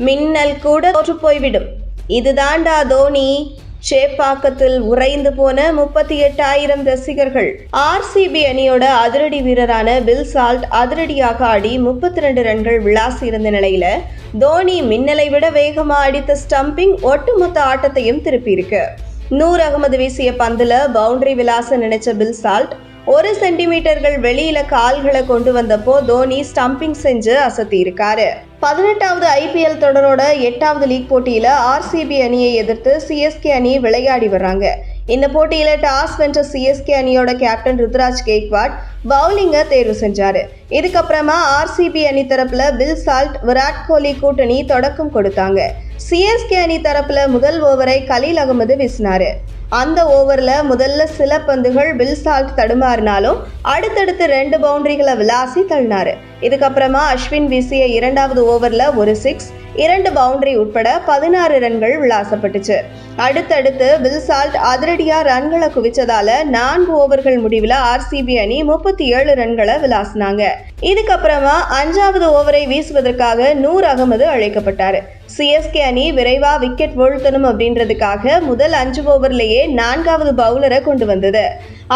மின்னல் கூட தோற்று போய்விடும். இதுதாண்டா தோனி. சேப்பாக்கத்தில் உறைந்து போன 38,000 ரசிகர்கள். ஆர்சிபி அணியோட அதிரடி வீரரான பில் சால்ட் அதிரடியாக ஆடி 32 ரன்கள் விளாசி இருந்த நிலையில தோனி மின்னலை விட வேகமா அடித்த ஸ்டம்பிங் ஒட்டுமொத்த ஆட்டத்தையும் திருப்பியிருக்கு. நூர் அகமது வீசிய பந்துல பவுண்டரி விளாச நினைச்ச பில் சால்ட் 1 சென்டிமீட்டர்கள் வெளியில கால்களை கொண்டு வந்தப்போ தோனி ஸ்டம்பிங் செஞ்சு அசத்தி இருக்காரு. 18வது IPL தொடரோட 8வது லீக் போட்டியில ஆர்சிபி அணியை எதிர்த்து சிஎஸ்கே அணி விளையாடி வர்றாங்க. இந்த போட்டியில டாஸ் வென்ற சிஎஸ்கே அணியோட கேப்டன் ருத்ராஜ் கெய்க்வாட் பவுலிங்க தேர்வு செஞ்சாரு. இதுக்கப்புறமா ஆர்சிபி அணி தரப்புல பில் சால்ட், விராட் கோலி கூட்டணி தொடக்கம் கொடுத்தாங்க. சிஎஸ்கே அணி தரப்புல முதல் ஓவரை கலீல் அகமது வீசினாரு. அந்த ஓவர்ல முதல்ல சில பந்துகள் பில் சால்ட் தடுமாறினாலும் அடுத்தடுத்து 2 பவுண்டரிகளை விளாசி தள்ளினாரு. இதுக்கப்புறமா அஸ்வின் வீசிய 2வது ஓவர்ல ஒரு 6, 2 பவுண்டரி உட்பட 16 ரன்கள் விளாசப்பட்டுச்சு. அடுத்தடுத்து பில் சால்ட் அதிரடியா ரன்களை குவிச்சதால 4 ஓவர்கள் முடிவில் ஆர்சிபி அணி 37 ரன்களை விளாசினாங்க. இதுக்கப்புறமா 5வது ஓவரை வீசுவதற்காக நூர் அகமது அழைக்கப்பட்டாரு. சிஎஸ்கே அணி விரைவா விக்கெட் வீழ்த்தணும் அப்படின்றதுக்காக முதல் 5 ஓவர்லேயே 4வது பவுலரை கொண்டு வந்தது.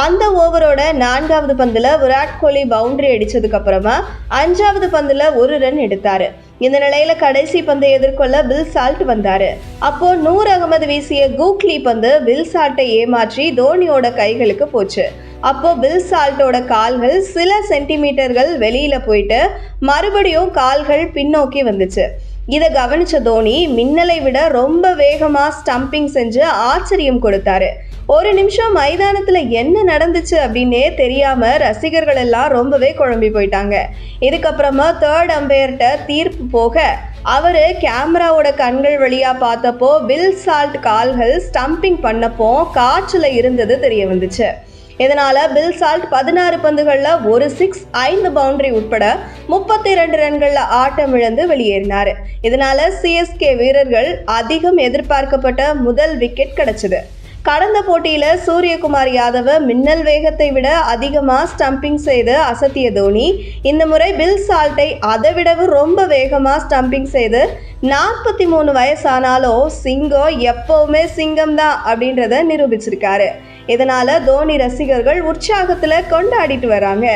அந்த ஓவரோட 4வது பந்துல விராட் கோலி பவுண்டரி அடிச்சதுக்கு அப்புறமா 5வது பந்துல 1 ரன் எடுத்தாரு. இந்த நிலையில கடைசி பந்தை எதிர்கொள்ள பில் சால்ட் வந்தாரு. அப்போ நூர் அகமது வீசிய கூக்லி பந்து பில் சால்ட்டை ஏமாற்றி தோனியோட கைகளுக்கு போச்சு. அப்போ பில் சால்ட்டோட கால்கள் சில சென்டிமீட்டர்கள் வெளியில போயிட்டு மறுபடியும் கால்கள் பின்னோக்கி வந்துச்சு. இதை கவனிச்ச தோனி மின்னலை விட ரொம்ப வேகமா ஸ்டம்பிங் செஞ்சு ஆச்சரியம் கொடுத்தாரு. ஒரு நிமிஷம் மைதானத்துல என்ன நடந்துச்சு அப்படின்னே தெரியாம ரசிகர்கள் எல்லாம் ரொம்பவே குழம்பி போயிட்டாங்க. இதுக்கப்புறமா 3rd அம்பையர்கிட்ட தீர்ப்பு போக அவரு கேமராவோட கண்கள் வழியா பார்த்தப்போ பில் சால்ட் கால்கள் ஸ்டம்பிங் பண்ணப்போ காற்றுல இருந்தது தெரிய வந்துச்சு. இதனால பில் சால்ட் 16 பந்துகள்ல ஒரு 6, 5 பவுண்டரி உட்பட 32 ரன்கள்ல ஆட்டம் இழந்து வெளியேறினாரு. இதனால சிஎஸ்கே வீரர்கள் அதிகம் எதிர்பார்க்கப்பட்ட முதல் விக்கெட் கிடைச்சது. கடந்த போட்டியில சூரியகுமார் யாதவ மின்னல் வேகத்தை விட அதிகமா ஸ்டம்பிங் செய்து அசத்திய தோனி இந்த முறை பில் சால்ட்டை அதை விடவும் ரொம்ப வேகமா ஸ்டம்பிங் செய்து 43 வயசானாலும் சிங்கம் எப்பவுமே சிங்கம் தான் அப்படின்றத நிரூபிச்சிருக்காரு. இதனால தோனி ரசிகர்கள் உற்சாகத்துல கொண்டாடிட்டு வராங்க.